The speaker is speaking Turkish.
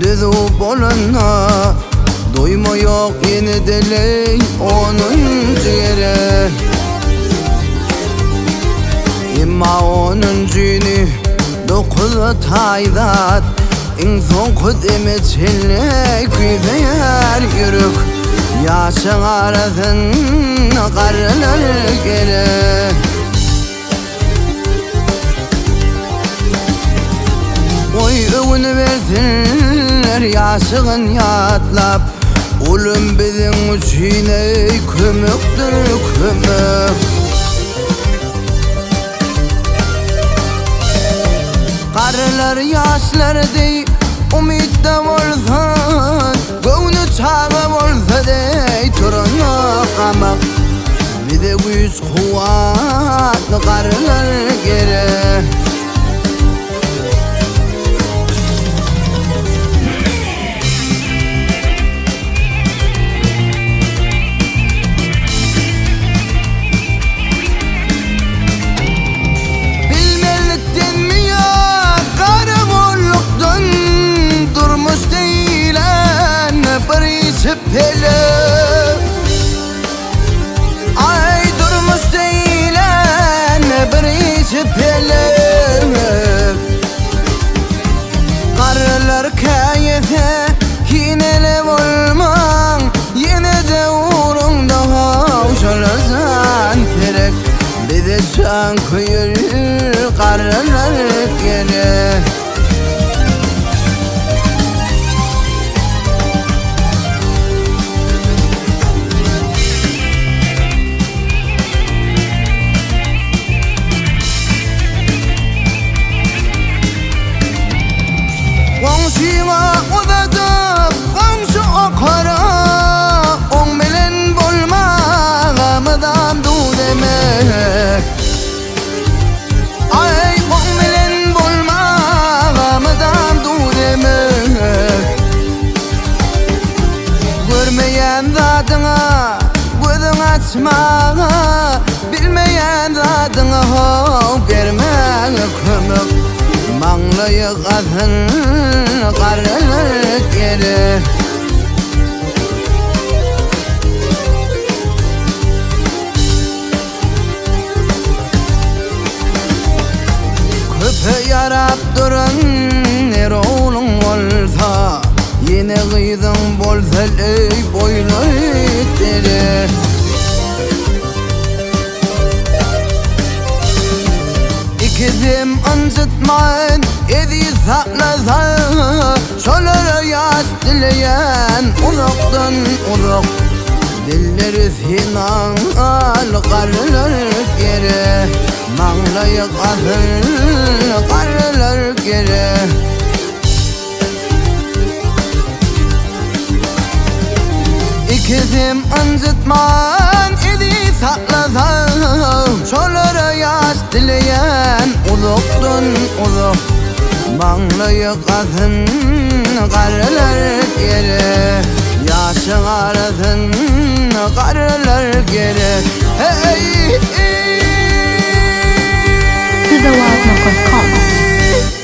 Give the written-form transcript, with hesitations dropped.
düzü bolana doyma yok yeni deley onun ciğeri. İmma onun cini dokuz taydat İnson kudemetiyle küfeyer yürük. Yaşın arasın karılar geri. Oy övünü versinler yaşığın yatlap. Ulum bizim içine kömüktür kömük. Karılar yaşlar dey umidde bolsan, göğnü çağı bolsa dey turunu kamak. Bir de güç kuvvetli karılar geri. Hele ay durmuş değilen bir içip hele. Karılar kayete kinele olman, yine de uğrunda havşalazan terek. Bir de can kıyır karılar gene. Komşuya uzatıp komşu okara, on bilen bolmağımdan du demek. Ay on bilen bolmağımdan du demek. Görmeyen zatına gözün açmağa, bilmeyen zatına hop vermek kömük. Mağlayı kadın karılar geri. Köpe yarap durun er oğlun olsa, yine kıydın bolsa ey boylu deri. İkizim incitmeyin edi saklasa, şolara yaş dileyen uzaktan uzak. Dilleri final karılar geri. Mağlayı kadın karılar geri. İkizim incitmeyin edi saklasa, şolara yaş dileyen uzaktan uzak. Mağlayı kadın karılar geri. Yaşın arasın karılar geri.